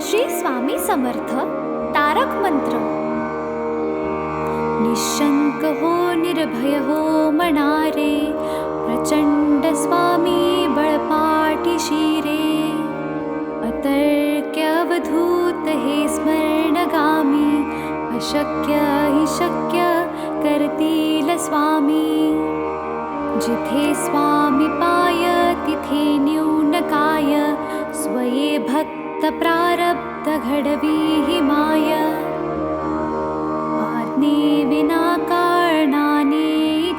श्री स्वामी समर्थ तारक मंत्र. निशंक हो निर्भय हो मनारे, प्रचंड स्वामी बळपाठी शिरे. अतर्क्य अवधूत हे स्मरणगामी, अशक्य हि शक्य करतील स्वामी. जिथे स्वामी पाय तिथे न्यून काय, स्वये भक्त प्रारब्ध घडवी हि माय. आज्ञे विना कारणाने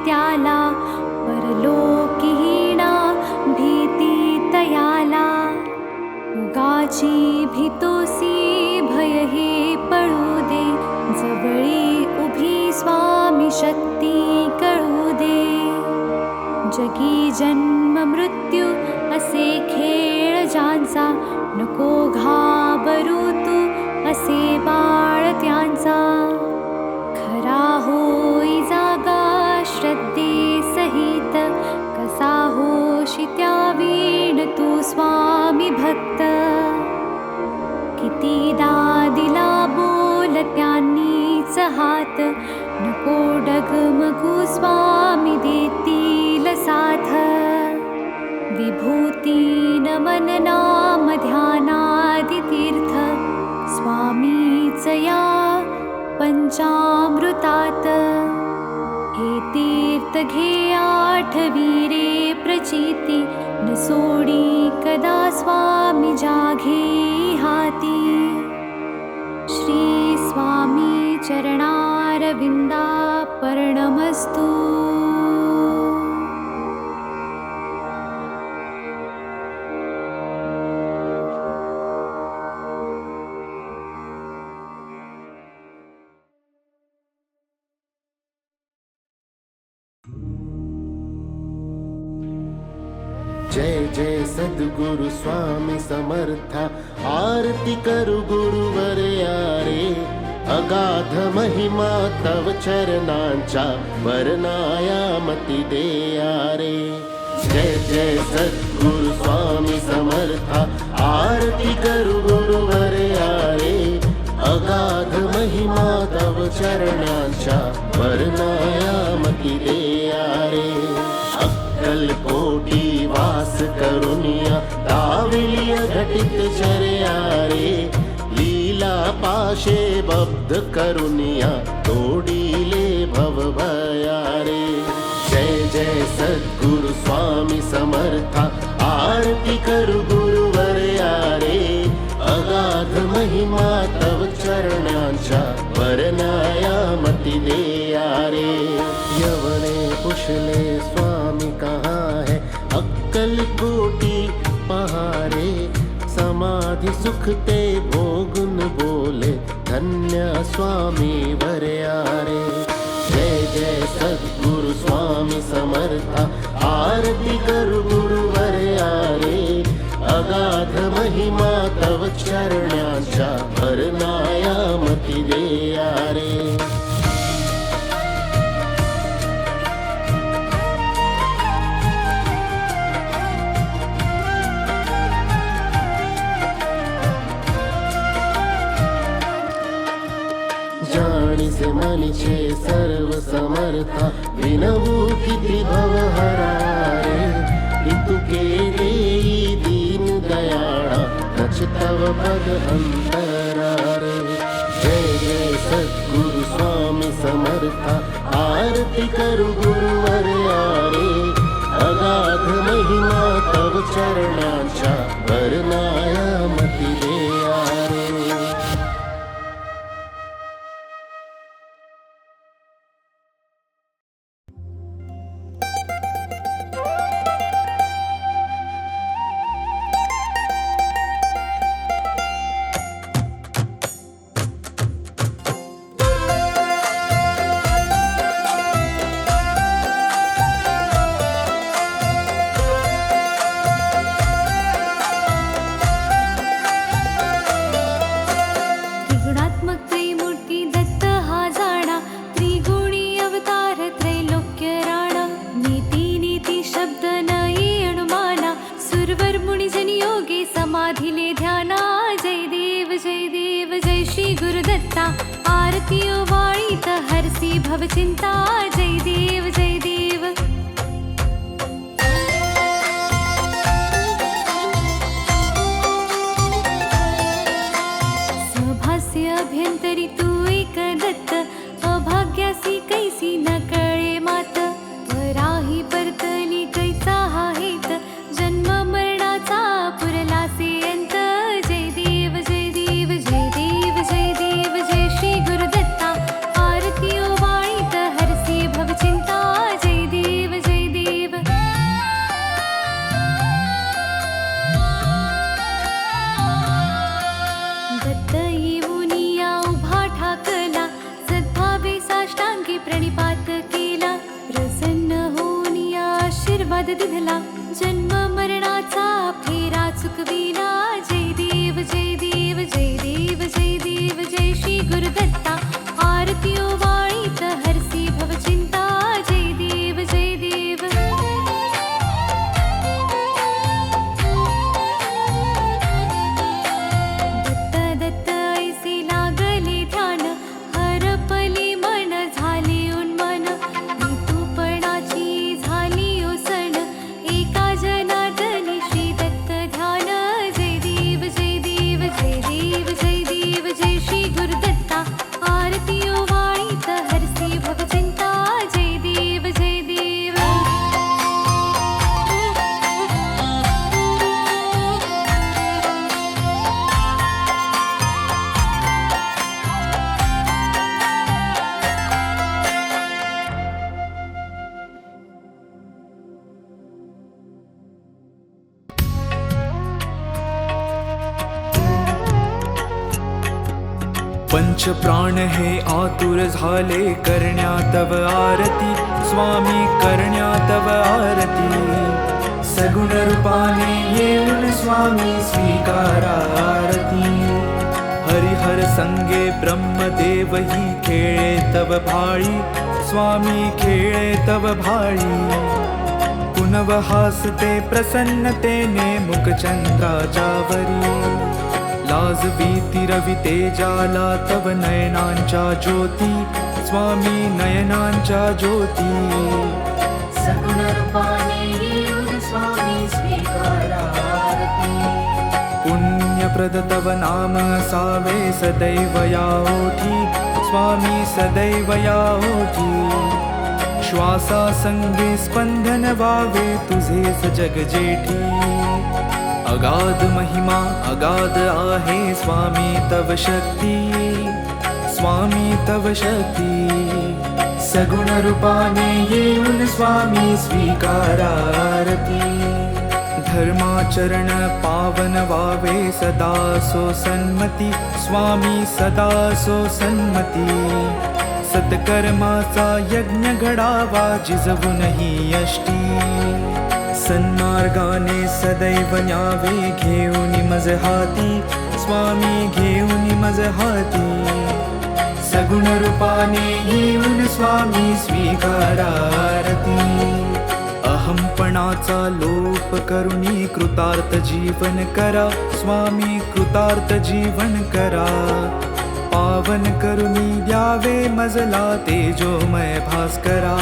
त्याला, परलोकीहीणा भीती तयाला. उगाची भीतोसी भय हे पळू दे, जवळी उभी स्वामी शक्ती कळू दे. जगी जन्म मृत्यू असे खेळ ज्यांचा, नको घाबरू तू असे बाळ त्यांचा. खरा होई जागा श्रद्धे सहित, कसा होशी त्या वीण तू स्वामी भक्त. कितीदा दिला बोल त्यांनीच हात, नको डगमगू स्वामी देतील साथ. विभूती नमन नाम ध्यानादि तीर्थ, स्वामीच या पंचामृतात. हे तीर्थ घे आठवी रे प्रचिती, न सोडी कदा स्वामी जाघे हाती. श्री स्वामी चरणारविंदा पर्णमस्तु. जय जय सद्गुरु स्वामी समर्था, आरती करु गुरुवर यारे. अगाध महिमा तव चरणांचा, वर्णायामति दे यारे. जय जय सद्गुरु स्वामी समर्था, आरती करु गुरुवर यारे. अगाध महिमा तव चरणांचा, वर्णायामति दे यारे. अक्कलकोटी वास करुनिया, दाविलिय घटित चर्यारे. लीला पाशे बब्ध करुनिया, तोडीले भव भयारे. जय जय सद्गुरु स्वामी समर्था, आरती करु गुरुवर यारे. अगाध महिमा तव चरणांचा, वर्णायामति दे यारे. यवने पुछले स्वामी कहाँ है, अक्कल कोटि पहारे. समाधि सुख ते भोगुन बोले, धन्य स्वामी वरयारे. जय जय सद्गुरु स्वामी समर्था, आरती करु गुरुवर यारे. अगाध महिमा तव चरणांचा, वर्णायामति दे यारे. जाणीसे मनीचे सर्व समर्था, विनवू किती भवहरारे. तुके देई दीन दयाळा, नच तव पद अंतरारे. जय जय सद्गुरु स्वामी समर्था, आरती करु गुरुवर यारे. अगाध महिमा तव चरणांचा, वर्णायामति दे यारे. जय श्री गुरुदत्ता आरती ओवाळीत हरसी भवचिंता जय देव सभास्य अभ्यंतरी तू एक दत्त अभाग्यासी कैसी न कळे मात पराही परतली कैचा हा हेत जन्म मरणाचा पुरलासे अंत जय देव जय श्री गुरुदत्ता आरती ओवाळीत हरसी भवचिंता जय देव दत्त येऊनिया उभा ठाकला सद्भावे साष्टांगी प्रणिपात केला प्रसन्न होऊनिया आशीर्वाद दिधला जन्म मरणाचा फेरा चुकविला जय देव जय श्री गुरुदत्ता आरती ओवाळीत हरसी भवचिंता जय देव दत्त ऐसे लागले ध्यान हरपली मन झाले उन्मन ऋतुपणाची झाली ओसण एका जनार्दनी श्री दत्त ध्यान जय देव जय श्री गुरुदत्ता आरती ओवाळीत हरसी भवचिंता जय देव पंच प्राण हे आतुर झाले करण्या तव आरती स्वामी करण्या तव आरती सगुण रूपाने येऊन स्वामी स्वीकारा आरती हरिहर संगे ब्रह्मदेव ही खेळे तव भाळी स्वामी खेळे तव भाळी पुनव हासते प्रसन्नतेने मुखचंद्राच्या वरी लाज भीती रवी तेजाला तव नयनांच्या ज्योती स्वामी नयनांच्या ज्योती सगुण रूपाने येऊन स्वामी स्वीकारा आरती पुण्यप्रद तव नाम असावे सदैव या ओठी स्वामी सदैव या ओठी श्वासा संगे स्पंदन व्हावे तुझेच जग जेठी अगाध महिमा अगाध आहे स्वामी तव शक्ती स्वामी तव शक्ती सगुण रूपाने येऊन स्वामी स्वीकारा आरती धर्माचरण पावन व्हावे सदा सो सन्मती स्वामी सदा सो सन्मती सत्कर्माचा यज्ञ घडावा जिजवूनही यष्टी सन्मार्गाने सदैव न्यावे घेऊन मज हाती स्वामी घेऊन मज हाती सगुण रूपाने येऊन स्वामी स्वीकारा आरती अहंपणाचा लोप करुणी कृतार्थ जीवन करा स्वामी कृतार्थ जीवन करा पावन करुणी द्यावे मजला तेजोमय भास्करा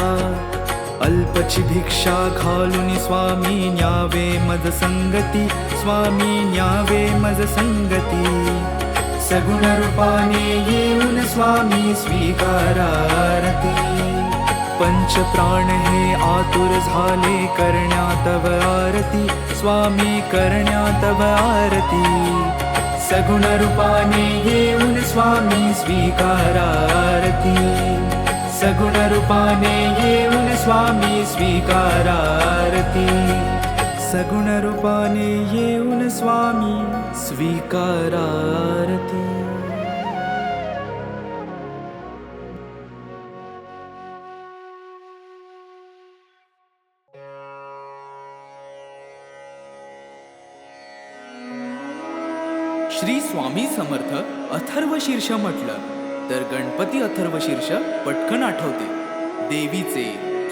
अल्पची भिक्षा घालून स्वामी न्यावे मज संगती स्वामी न्यावे मज संगती सगुण रूपाने येऊन स्वामी स्वीकारा आरती पंच प्राण हे आतुर झाले करण्या तव आरती स्वामी करण्या तव आरती सगुण रूपाने येऊन स्वामी स्वीकारा आरती सगुण रूपाने येऊन स्वामी स्वीकारा आरती सगुण रूपाने येऊन स्वामी स्वीकारा आरती श्री स्वामी समर्थ अथर्वशीर्ष म्हटलं तर गणपती अथर्वशीर्ष पटकन आठवते. देवीचे,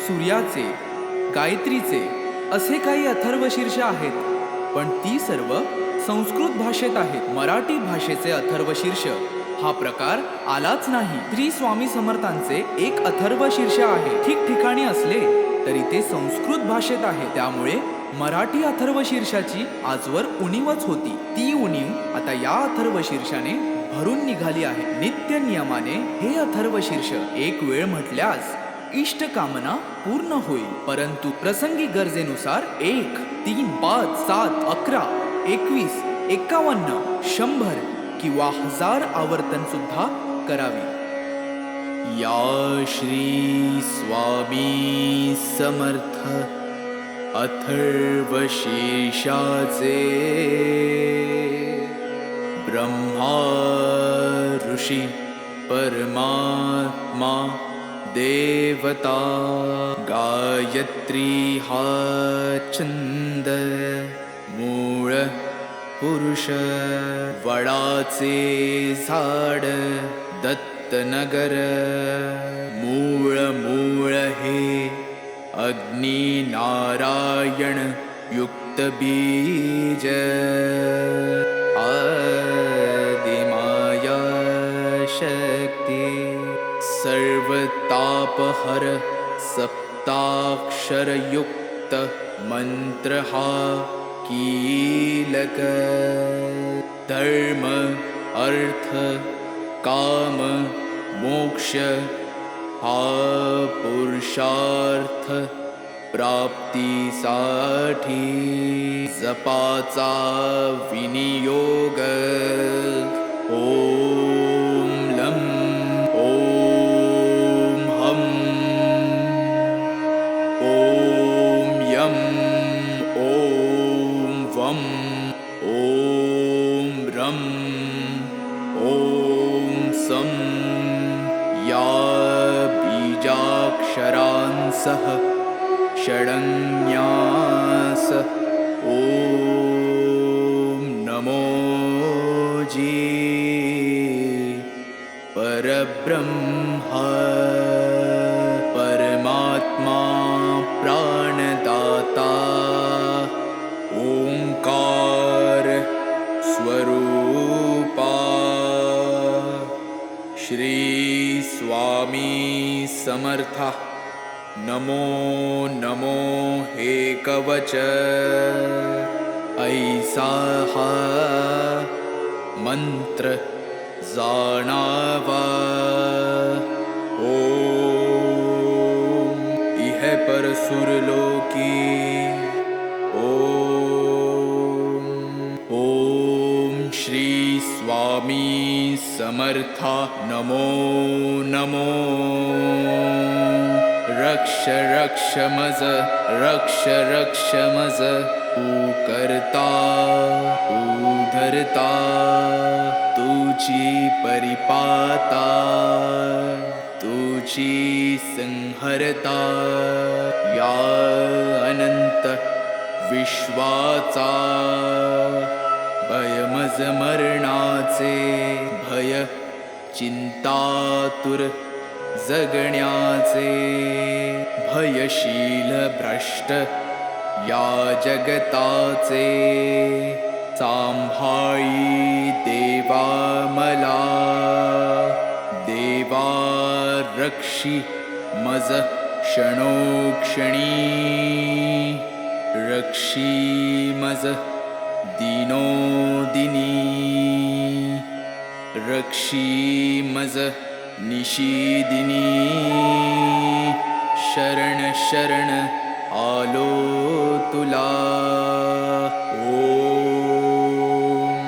सूर्याचे, गायत्रीचे असे काही अथर्वशीर्ष आहेत, पण ती सर्व संस्कृत भाषेत आहेत. मराठी भाषेचे अथर्वशीर्ष हा प्रकार आलाच नाही. श्री स्वामी समर्थांचे एक अथर्वशीर्ष आहे. ठिकठिकाणी असले तरी ते संस्कृत भाषेत आहे. त्यामुळे मराठी अथर्वशीर्षाची आजवर उणीवच होती. ती उणीव आता या अथर्वशीर्षाने भरून निघाली आहे. नित्य नियमाने हे अथर्वशीर्ष एक वेळ म्हटल्यास इष्ट कामना पूर्ण होईल. परंतु प्रसंगी गरजेनुसार 1, 3, 5, 7, 11, 21, 51, 100 किंवा 1000 आवर्तन सुद्धा करावी. या श्री स्वामी समर्थ अथर्वशीर्षाचे ब्रह्मा ऋषी परमात्मा देवता गायत्री हा छंद मूळ पुरुष वडाचे झाड दत्तनगर मूळ हे अग्नी नारायण युक्त बीज आदिमाया शक्ती सर्वतापहर सप्ताक्षर युक्त मंत्र हा कीलक धर्म अर्थ काम मोक्ष हा पुरुषार्थ प्राप्तीसाठी जपाचा विनियोग. ओम लं ओम हम ओम यम ओम वम ओम रम ओम सम या बीजाक्षरांसह षडन्यास ओम नमो जी परब्रह्म परमात्मा प्राणदाता ओंकार स्वरूपा श्री स्वामी समर्था. नमो नमो हे कवच ऐसा हा मंत्र जाणावा. ओम इह पर सुरलोकी ओम श्री स्वामी समर्था. नमो नमो रक्ष रक्ष मज रक्ष रक्ष मज तू करता तू धरता तुझी परिपाता तुझी संहरता या अनंत विश्वाचा भयमज मरणाचे भय चिंतातुर जगण्याचे भयशील भ्रष्ट या जगताचे सांभाळी देवा मला देवा रक्षी मज क्षणोक्षणी रक्षी मज दिनोदिनी रक्षी मज निशिदिनी शरण शरण आलो तुला. ओम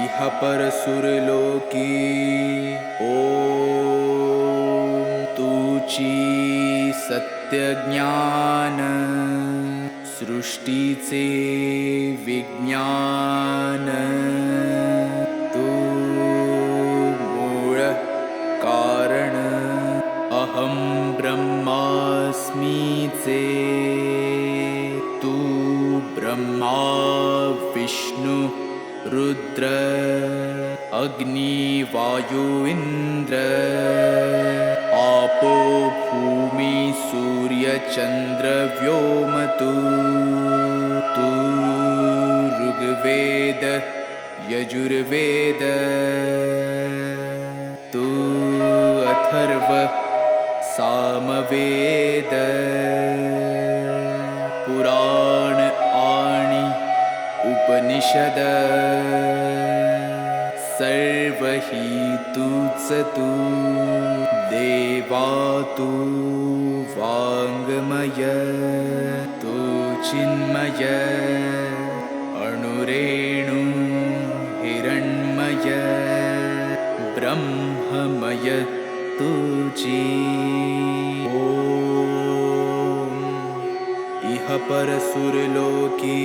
इह पर सुरलोकी ओम तुची सत्य ज्ञान सृष्टीचे विज्ञान तू मूळ कारण अहं ब्रह्मास्मीचे तू ब्रह्मा विष्णु रुद्र अग्नि वायु इंद्र आपो भूमि सूर्य चंद्र व्योम तू ऋग्वेद यजुर्वेद तू अथर्व सामवेद पुराण आणि उपनिषद सर्व हि तूच तू देवा तू वाङ्मय तू चिन्मय अणुरेणु हिरण्मय ब्रह्ममय तुझी ॐ इह परसुरलोकी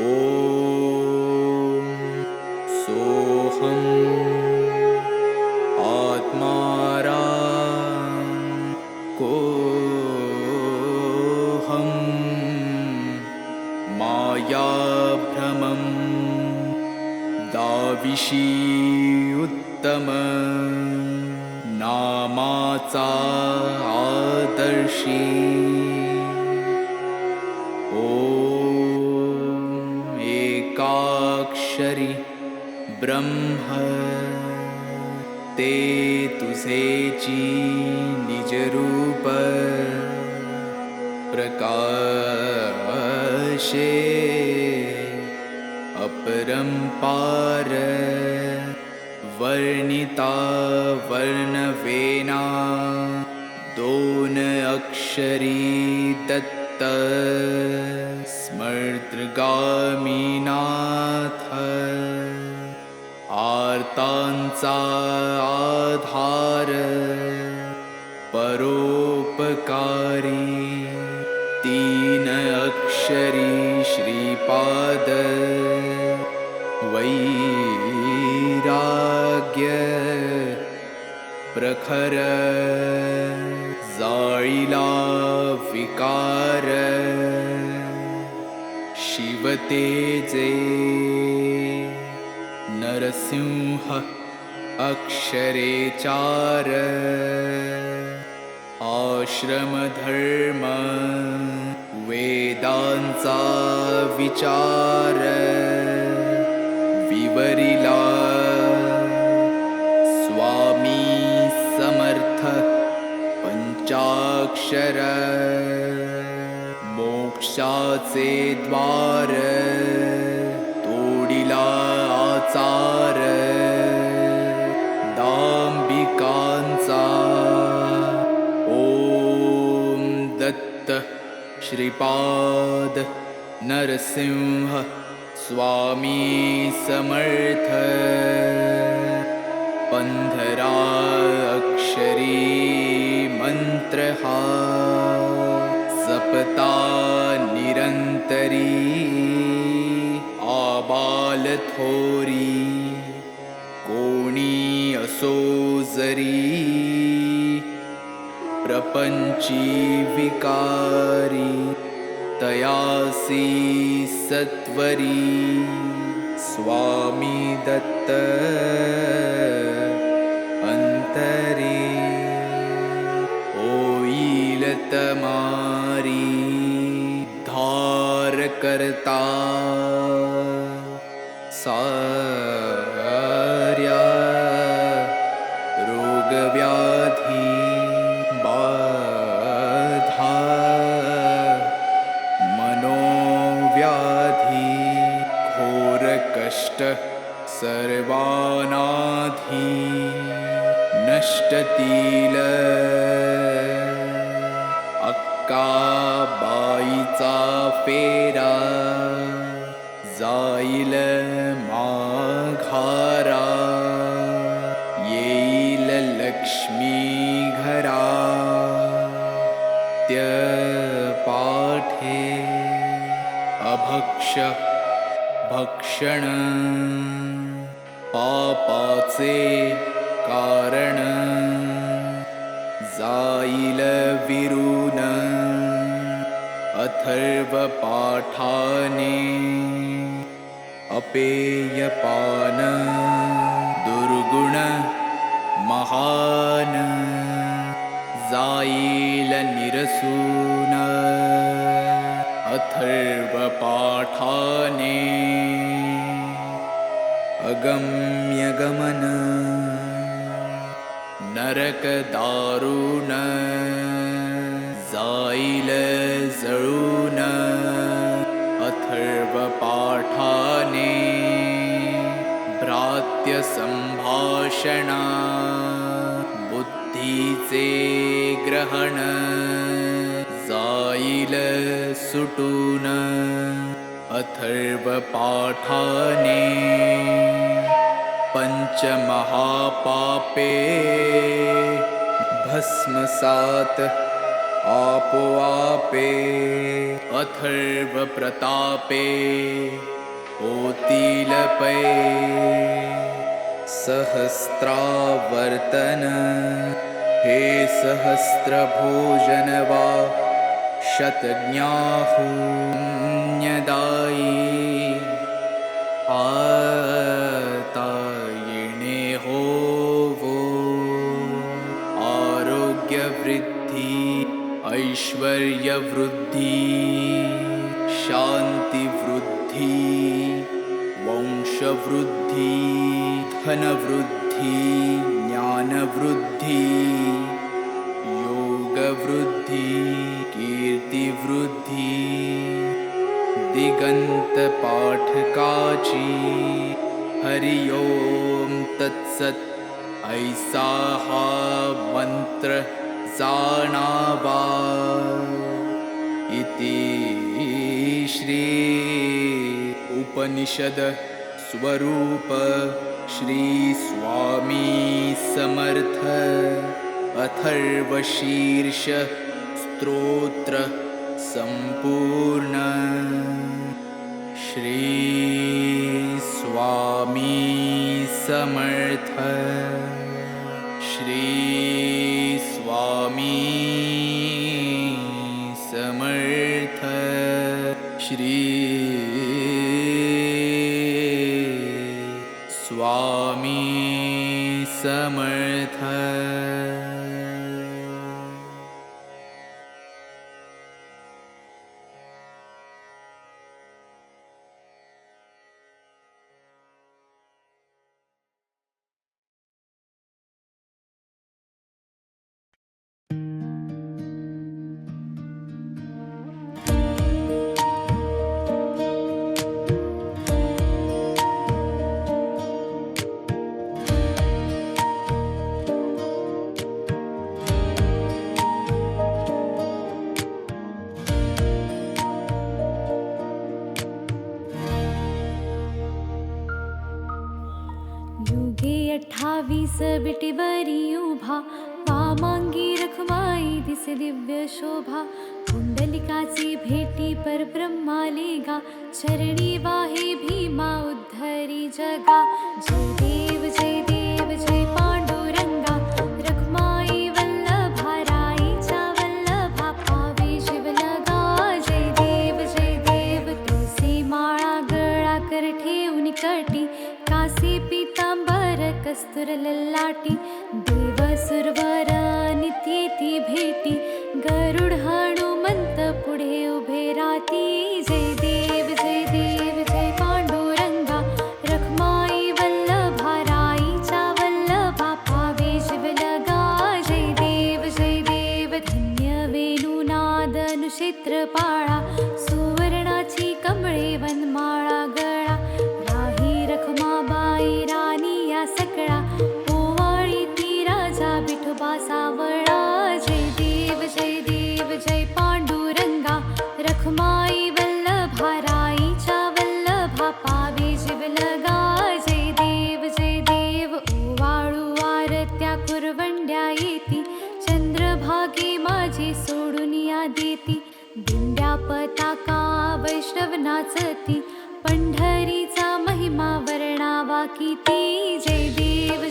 ॐ सोऽहम् आत्मारा कोऽहं मायाभ्रमं दाविषी उत्तम नामाचा आदर्शी ॐ एकाक्षरी ब्रह्म ते तुझेची निजरूप प्रकाशे अपरंपार वर्णिता वर्णवेना दोन अक्षरी दत्त स्मर्तगामीनाथ आर्तांचा आधार परोपकारी तीन अक्षरी श्रीपाद वैराग्य प्रखर जाळीला विकार शिवतेजे नरसिंह अक्षरे चार आश्रमधर्म वेदांचा विचार विवरिला स्वामी समर्थ पंचाक्षर मोक्षाचे द्वार तोडिला आचार दांबिकांचा ओम दत्त श्रीपाद नरसिंह स्वामी समर्थ 15 अक्षरी मंत्र हा जपता निरंतरी आबाल थोरी कोणी असो जरी प्रपंची विकारी तयासी सत्वरी स्वामी दत्त अंतरी होईल तमारी धार करता सार्या रोगव्याधी बाधा मनोव्याधी घोर कष्ट सर्वानाधी नष्टतील अक्काबाईचा फेरा जाईल माघारा येईल लक्ष्मी घरा त्य पाठे अभक्ष भक्षण पापाचे कारण जाईल विरून अथर्व पाठाने अपेयपान दुर्गुण महान जाईल निरसून अथर्व अथर्वपाठाने अगम्यगमन नरक दारुण जाईल जळून अथर्वपाठाने भ्रात्य संभाषणा बुद्धीचे ग्रहण जाईल सुटून अथर्वपाठाने पंचमहापापे भस्मसात आपोआपे अथर्वप्रतापे होतील पै सहस्रावर्तन हे सहस्रभोजन वा शतज्ञाहुन्यदायी आता येणे होवो आरोग्यवृद्धी ऐश्वर्यवृद्धी शांतिवृद्धी वंशवृद्धी धनवृद्धी ज्ञानवृद्धी योगवृद्धी कीर्तिवृद्धी दिगंत पाठकाची हरि ओम तत्सत ऐसा हा मंत्र जाणावा इति श्री उपनिषद स्वरूप श्री स्वामी समर्थ अथर्वशीर्ष स्तोत्र संपूर्ण श्री स्वामी समर्थ श्री स्वामी समर्थ श्री स्वामी समर्थ युगे 28 विटीवरी उभा वामांगी रखमाई दिसे दिव्य शोभा कुंडलिकाची भेटी परब्रह्माले गा चरणी वाहे भीमा उद्धरी जगा जय देव जय पांडुरंगा रखमाई वल्लभा राईचा वल्लभा पावे शिवलगा जय देव तुळसी माळा गळा कर ठेवून कटी कासे पीतांबर कस्तुर ललाटी देव सुरवर नित्येती भेटी गरुड हनुमंत पुढे उभे राती जय देव जय पांडुरंगा रखमाई वल्लभा राईचा वल्लभा पावे शिवलगा जय देव धन्य वेणुनाद अनुक्षेत्र पाळा सुवर्णाची कमळे वनमाळा गळा रखमाबाई राणी या सकळा ओवाळी ती राजा विठोबा सावळा जय देव जय पांडुरंगा रखमाई वल्लभा राईच्या वल्लभा पावे शिवलगा जय देव ओवाळू आरत्या कुरवंड्या येती चंद्रभागे माझे सोडून या देती दिंड्या पताका वैष्णव नाचती पंढरीचा महिमा वर्णावा किती जय देव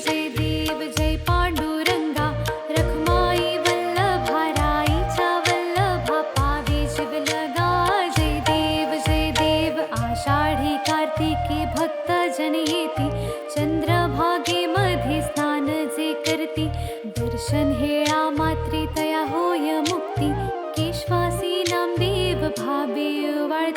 जय पांडुरंगा रखमाई वल्लभा राईच्या वल्लभा पावे शिवलगा जय देव आषाढी कार्तिकी भक्त जन येती चंद्रभागे मध्ये स्नान जे करती दर्शन हेळा मात्रे तया होय मुक्ती केशवासी नामदेव भावे वाळती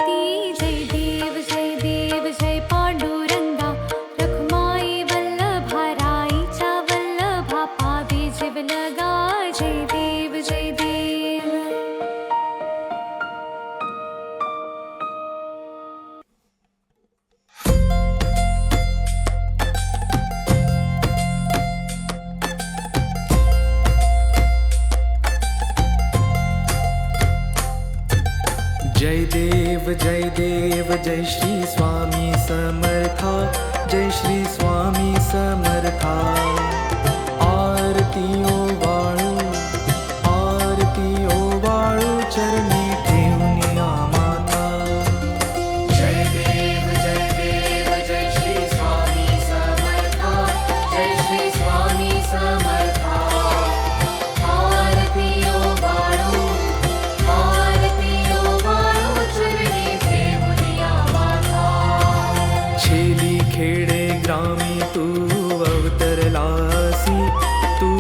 देव जय श्री स्वामी समर्था, जय श्री स्वामी समर्था. आरती ओवाळू, आरती ओवाळू, चरणी ठेवूनिया माता. जय देव जय श्री स्वामी समर्था, जय श्री स्वामी समर्था. आरती ओवाळू, आरती ओवाळू, चरणी ठेवूनिया माता. छेली खेडे ग्रामी तू अवतरलासी, तू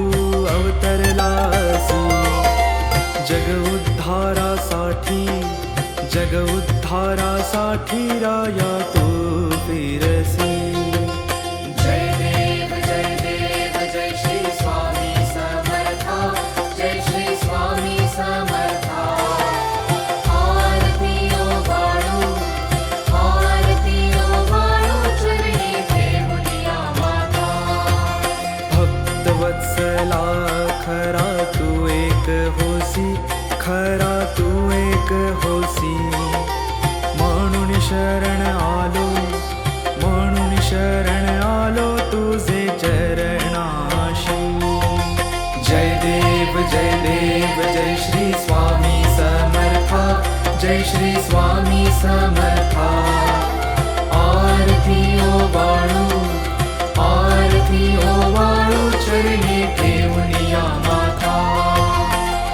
अवतरलासी. जग उद्धारासाठी, जग उद्धारासाठी राया तू फिरसी. जय देव जय श्री स्वामी समर्था, जय श्री स्वामी समर्था. आरती ओवाळू, आरती ओवाळू, चरणी ठेवूनिया माता. भक्तवत्सला खरा तू एक होसी, खरा तू एक होसी. म्हणून शरण आलो, म्हणून शरण आलो तुझे चरणाशी. जय देव जय श्री स्वामी समर्था, जय श्री स्वामी समर्था. आरती ओवाळू, आरती ओवाळू, चरणी ठेवूनिया माता.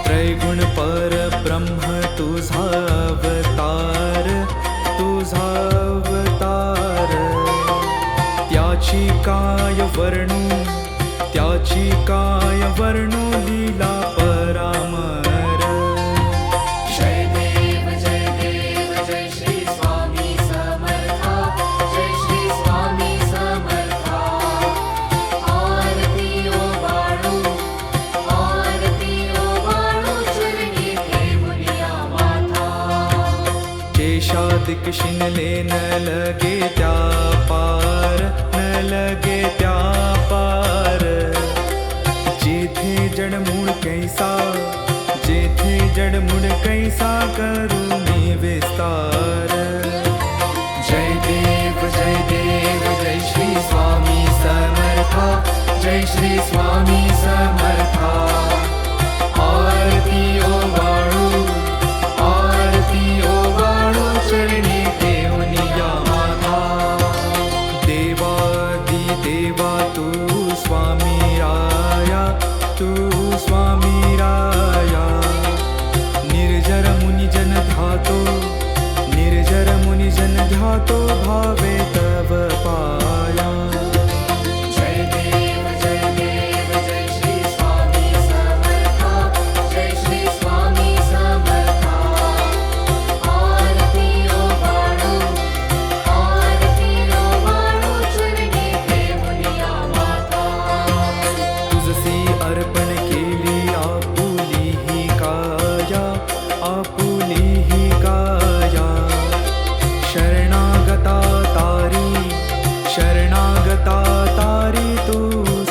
त्रैगुण परब्रह्म तुझा अवतार, तुझा अवतार. त्याची काय वर्णू, त्याची काय वर्णू, लीला परामर. जय देव जय श्री स्वामी समर्था, जय श्री स्वामी समर्था. आरती ओवाळू, आरती ओवाळू, चरणी ठेवूनिया माता. केशादिक शिनले न लगे त्या पार, न लगे त्या पार. जेथे जडमूळ कैसा, जेथे जडमूळ कैसा, करुणी विस्तार. जय देव जय श्री स्वामी समर्था, जय श्री स्वामी समर्था. आरती ओवाळू, आरती ओवाळू, चरणी ठेवूनिया माता. देवादी देवा तू स्वामी राया, तू स्वामी राया. निर्जर मुनिजन ध्यातो, निर्जर मुनिजन ध्यातो, भावे तव पाया. जय देव जय श्री स्वामी समर्था, जय श्री स्वामी समर्था. आरती ओवाळू, आरती ओवाळू, चरणी ठेवूनिया माता. तुझसी अर्पण केली आपुली ही काया, आपुली ही काया. शरणागता तारी, शरणागता तारी, तू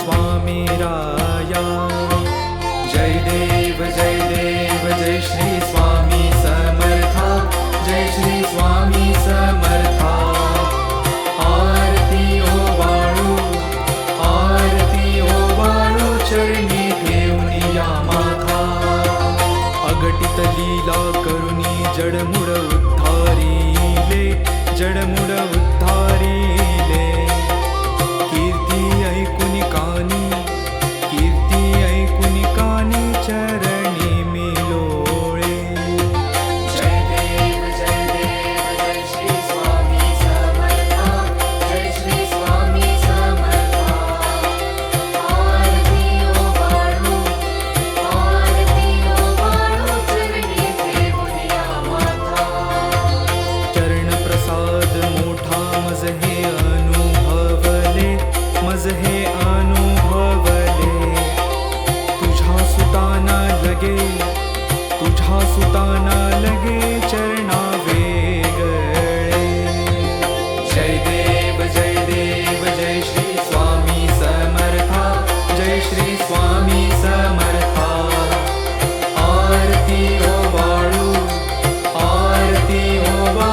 स्वामी राया. जय देव जय श्री स्वामी समर्था, जय श्री स्वामी समर्था. आरती ओवाळू, आरती ओवाळू, चरणी ठेवूनिया माता. अगटित लीला करुणी जडमुड उद्धारिले, जडमुड उद्धारिले. कीर्ती ऐकुनी कानी, कीर्ती ऐकुनी कानी, चरणी मी लोळे. जय देव जय श्री स्वामी समर्था, जय श्री स्वामी समर्था. आरती ओवाळू, आरती ओवाळू, चरणी ठेवूनिया माता. चरण प्रसाद मोठा मज हे अनुभवले, मज हे अनुभवले. तुझ्या सुताना लगे, तुझ्या सुताना लगे, चरणा वेगळे. जय देव जय श्री स्वामी समर्था, जय श्री स्वामी समर्था. आरती ओवाळू, आरती ओवाळू,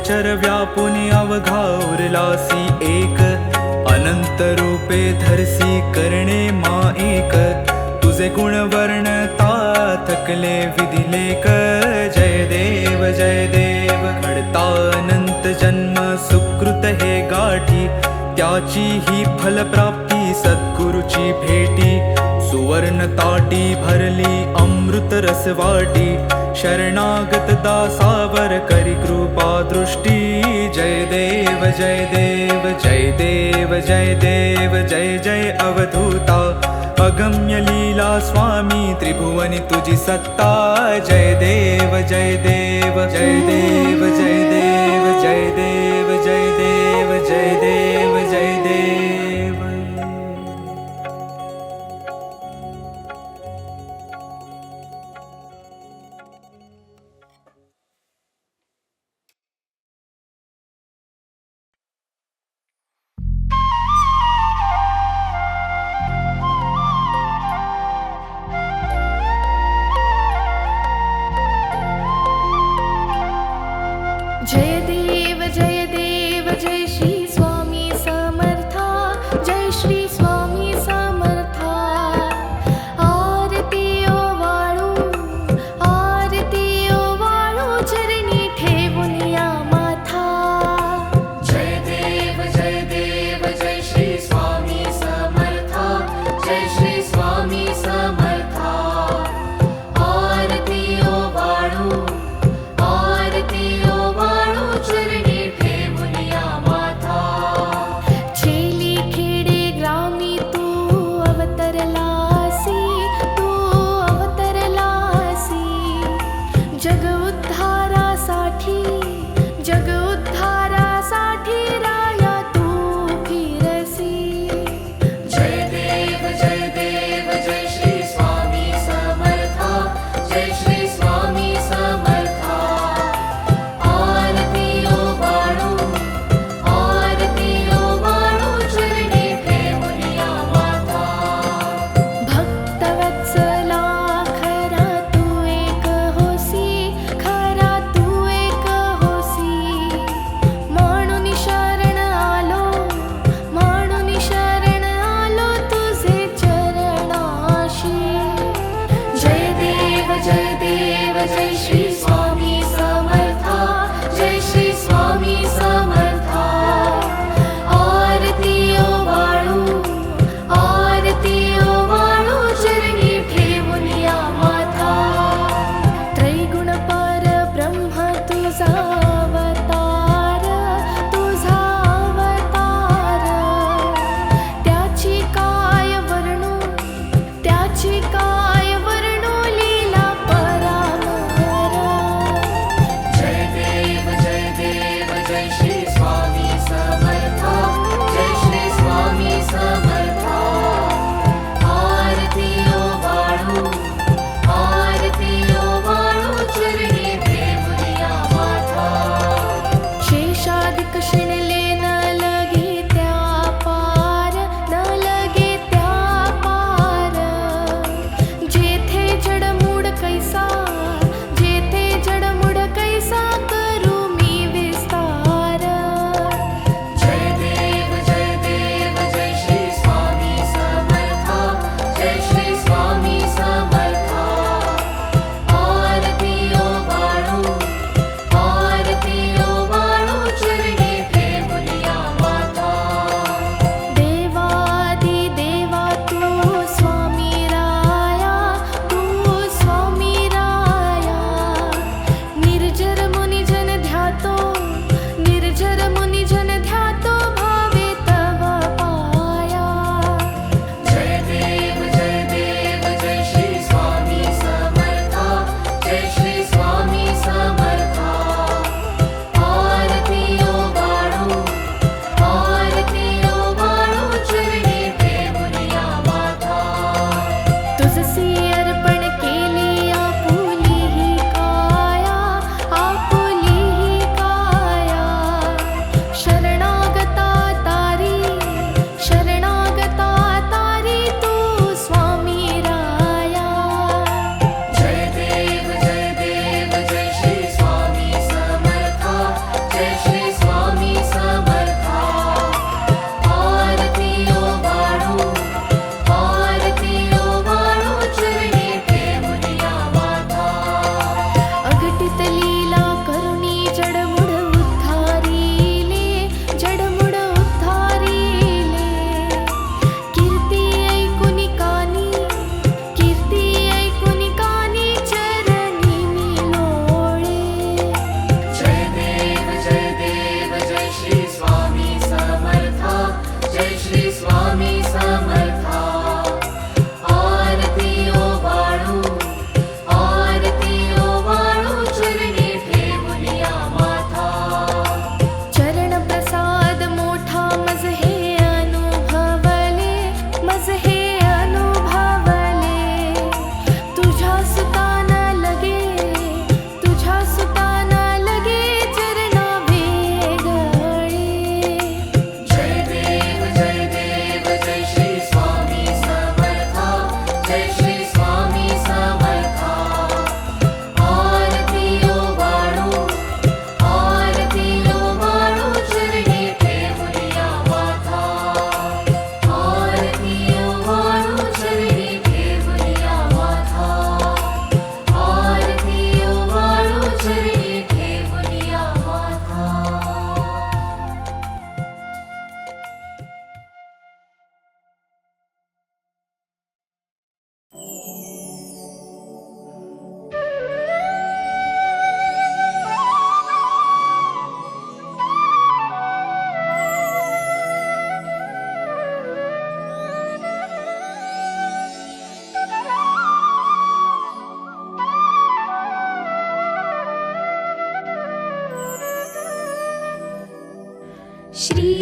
चर व्यापुनी अवघा उरलासी एक अनंत रूपे धरसी करणे मा एक तुझे गुण वर्णता थकले विधिलेख जय देव घडता अनंत जन्म सुकृत हे गाठी त्याची ही फलप्राप्ती सद्गुरुची भेटी सुवर्ण ताटी भरली अमृत रसवाटी शरणागत दासावर करी कृपा दृष्टी जय देव जय देव जय देव जय देव जय जय अवधूता अगम्य लीला स्वामी त्रिभुवनी तुझी सत्ता जय देव जय देव जय देव जय देव जय देव जय देव जय देव जय देव जय देव जय श्री स्वामी समर्थ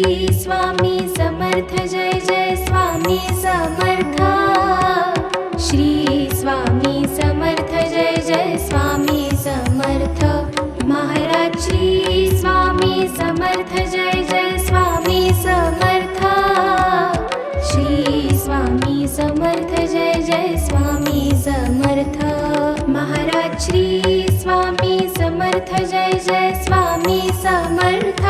स्वामी समर्थ जय जय स्वामी समर्थ श्री स्वामी समर्थ जय जय स्वामी समर्थ महाराज श्री स्वामी समर्थ जय जय स्वामी समर्थ श्री स्वामी समर्थ जय जय स्वामी समर्थ महाराज श्री स्वामी समर्थ जय जय स्वामी समर्थ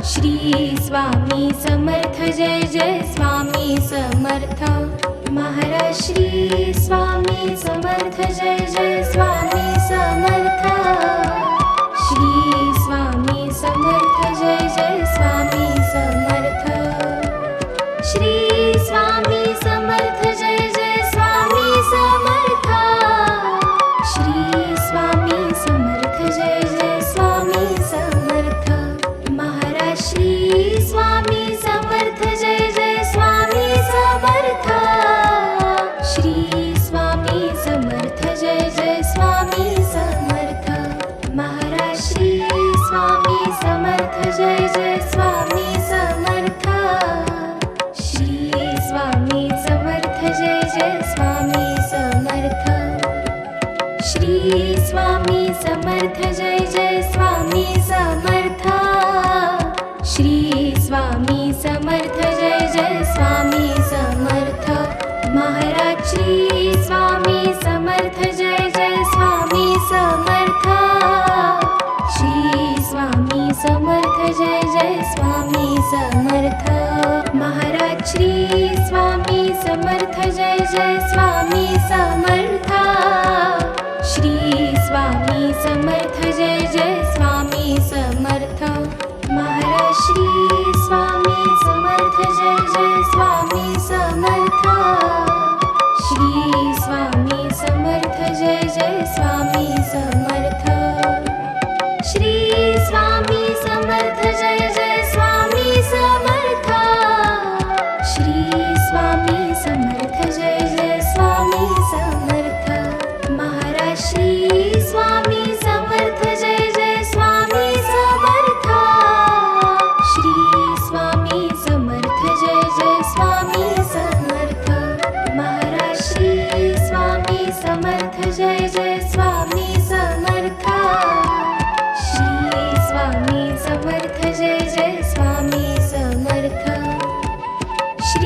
श्री स्वामी समर्थ जय जय स्वामी समर्थ महाराज श्री स्वामी समर्थ जय जय स्वामी समर्थ श्री स्वामी समर्थ जय जय स्वामी समर्थ श्री स्वामी समर्थ जय जय स्वामी समर्थ श्री स्वामी समर्थ जय जय स्वामी समर्थ महाराज श्री स्वामी समर्थ जय जय स्वामी समर्थ श्री स्वामी समर्थ जय जय स्वामी समर्थ महाराज श्री स्वामी समर्थ जय जय स्वामी समर्थ श्री स्वामी समर्थ जय जय स्वामी समर्थ श्री स्वामी समर्थ जय जय स्वामी समर्थ श्री स्वामी समर्थ जय जय स्वामी समर्थ महाराज श्री स्वामी समर्थ जय जय स्वामी समर्थ श्री स्वामी समर्थ जय जय स्वामी समर्थ महाराज श्री स्वामी समर्थ जय जय स्वामी समर्थ श्री स्वामी समर्थ जय जय स्वामी समर्थ महाराज श्री स्वामी समर्थ जय जय स्वामी समर्थ श्री स्वामी समर्थ जय जय स्वामी समर्थ श्री स्वामी समर्थ जय जय स्वामी समर्थ श्री स्वामी समर्थ जय जय स्वामी समर्थ महाराज श्री स्वामी समर्थ जय जय स्वामी समर्थ श्री स्वामी समर्थ जय जय स्वामी समर्थ महाराज श्री स्वामी समर्थ जय जय स्वामी समर्थ श्री स्वामी समर्थ जय जय स्वामी समर्थ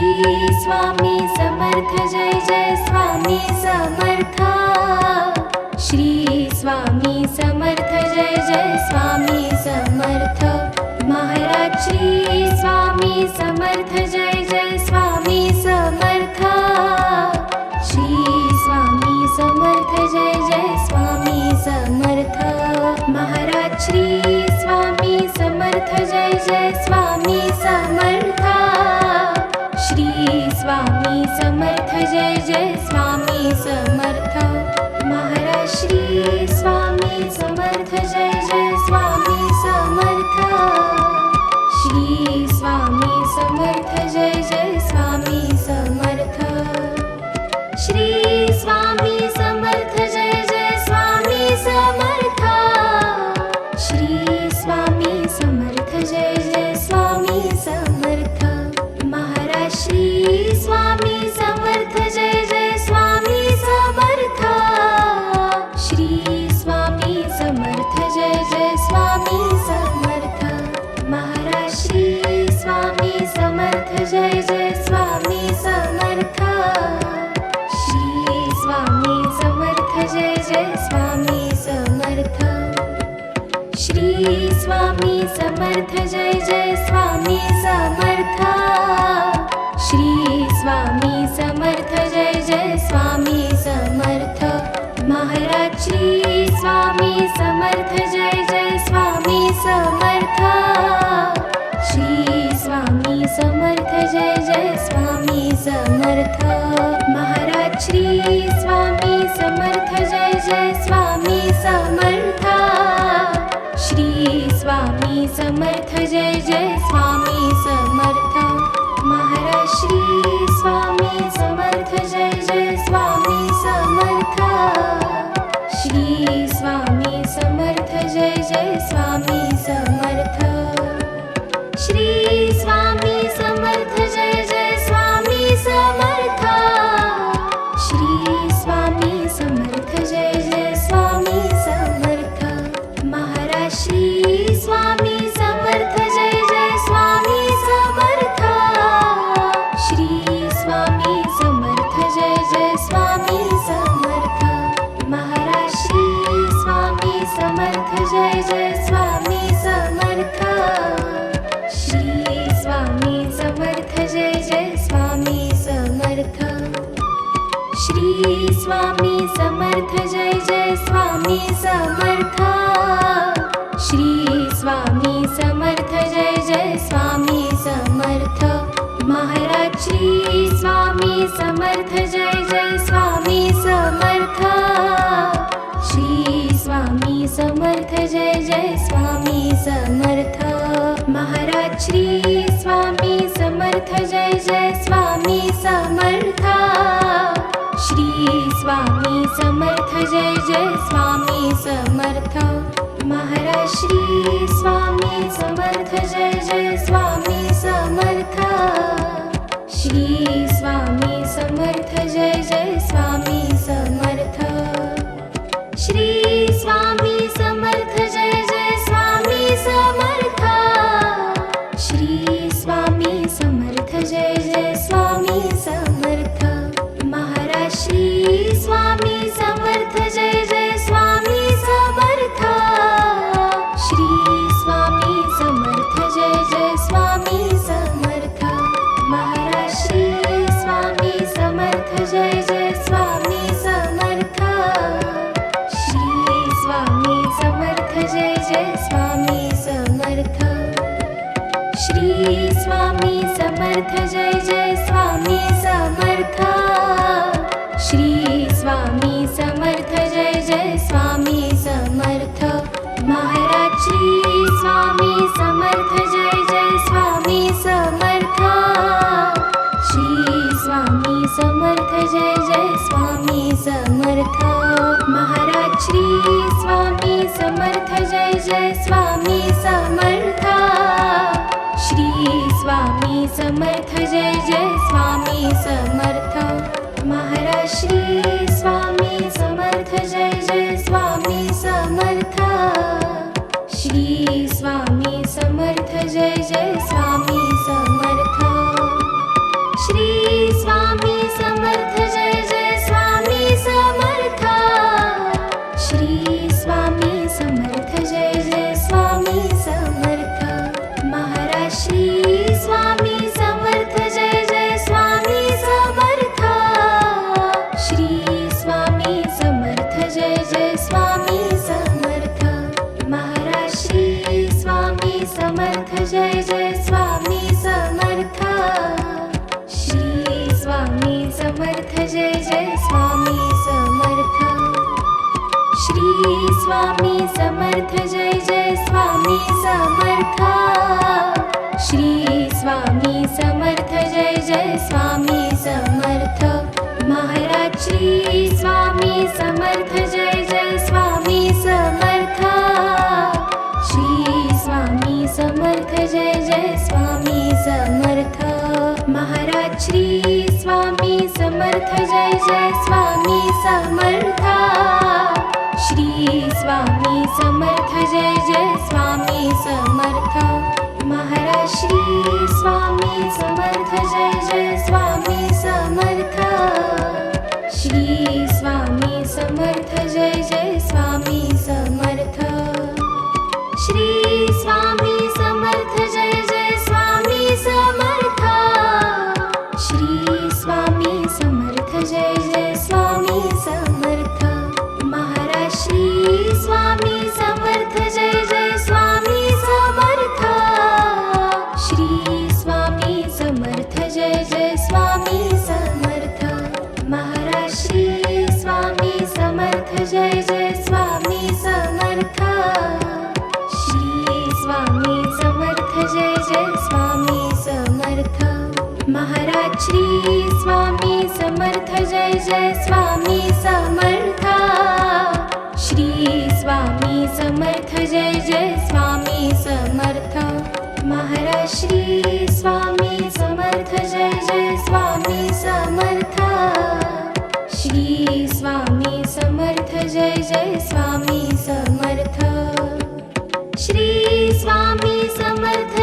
श्री स्वामी समर्थ जय जय स्वामी समर्थ श्री स्वामी समर्थ जय जय स्वामी समर्थ महाराज श्री स्वामी समर्थ जय जय स्वामी समर्थ श्री स्वामी समर्थ जय जय स्वामी समर्थ महाराज श्री स्वामी समर्थ जय जय स्वामी समर्थ श्री स्वामी समर्थ जय जय स्वामी समर्थ महाराज श्री स्वामी समर्थ जय जय स्वामी समर्थ श्री स्वामी समर्थ जय जय स्वामी समर्थ श्री स्वामी समर्थ जय जय स्वामी समर्थ श्री स्वामी समर्थ जय जय स्वामी समर्थ महाराज श्री स्वामी समर्थ जय जय स्वामी समर्थ श्री स्वामी समर्थ जय जय स्वामी समर्थ महाराज श्री स्वामी समर्थ जय जय स्वामी समर्थ श्री स्वामी समर्थ जय जय स्वामी समर्थ श्री स्वामी समर्थ जय जय स्वामी समर्थ श्री स्वामी समर्थ जय जय स्वामी समर्थ महाराज श्री स्वामी समर्थ जय जय स्वामी समर्थ श्री स्वामी समर्थ जय जय स्वामी समर्थ महाराज श्री स्वामी समर्थ जय जय स्वामी समर्थ श्री स्वामी समर्थ जय जय स्वामी समर्थ महाराज श्री स्वामी समर्थ जय जय स्वामी समर्थ श्री स्वामी समर्थ जय जय स्वामी समर्थ श्री श्री स्वामी समर्थ जय जय स्वामी समर्थ श्री स्वामी समर्थ जय जय स्वामी समर्थ महाराज श्री स्वामी समर्थ जय जय स्वामी समर्थ श्री स्वामी समर्थ जय जय स्वामी समर्थ महाराज श्री स्वामी समर्थ जय जय स्वामी समर्थ श्री स्वामी समर्थ जय जय स्वामी समर्थ महाराज श्री स्वामी समर्थ जय जय स्वामी समर्थ श्री स्वामी समर्थ जय जय स्वामी समर्थ श्री स्वामी समर्थ जय जय स्वामी समर्थ श्री स्वामी समर्थ जय जय स्वामी समर्थ महाराज श्री स्वामी समर्थ जय जय स्वामी समर्थ श्री स्वामी समर्थ जय जय स्वामी समर्थ महाराज श्री स्वामी समर्थ जय जय स्वामी समर्थ श्री स्वामी समर्थ जय जय स्वामी समर्थ श्री स्वामी समर्थ जय जय स्वामी समर्थ श्री स्वामी समर्थ जय जय स्वामी समर्थ महाराज श्री स्वामी समर्थ जय जय स्वामी समर्थ श्री स्वामी समर्थ जय जय स्वामी समर्थ महाराज श्री स्वामी समर्थ जय जय स्वामी समर्थ श्री स्वामी समर्थ जय जय स्वामी समर्थ महाराज श्री स्वामी समर्थ जय जय स्वामी समर्थ श्री स्वामी समर्थ जय जय स्वामी समर्थ श्री स्वामी समर्थ जय जय स्वामी समर्थ श्री स्वामी समर्थ जय जय स्वामी समर्थ महाराज श्री स्वामी समर्थ जय जय स्वामी समर्थ श्री स्वामी समर्थ जय जय स्वामी समर्थ महाराज श्री स्वामी समर्थ जय जय स्वामी समर्थ श्री स्वामी समर्थ जय जय स्वामी समर्थ श्री स्वामी समर्थ जय जय स्वामी समर्थ श्री स्वामी समर्थ जय जय स्वामी समर्थ महाराज श्री स्वामी समर्थ जय जय स्वामी समर्थ श्री स्वामी समर्थ जय जय स्वामी समर्थ महाराज श्री स्वामी समर्थ जय जय स्वामी समर्थ श्री स्वामी समर्थ जय जय स्वामी समर्थ महाराज श्री स्वामी समर्थ जय जय स्वामी समर्थ श्री स्वामी समर्थ जय जय स्वामी समर्थ श्री स्वामी समर्थ जय जय स्वामी समर्थ श्री स्वामी समर्थ जय जय स्वामी समर्थ महाराज श्री स्वामी समर्थ जय जय स्वामी समर्थ श्री स्वामी समर्थ जय जय स्वामी समर्थ महाराज श्री स्वामी समर्थ जय जय स्वामी समर्थ श्री स्वामी समर्थ जय जय स्वामी समर्थ महाराज श्री स्वामी समर्थ जय जय स्वामी समर्थ श्री स्वामी समर्थ जय जय स्वामी समर्थ महाराज श्री स्वामी समर्थ जय जय स्वामी समर्थ श्री स्वामी समर्थ जय जय स्वामी समर्थ श्री स्वामी समर्थ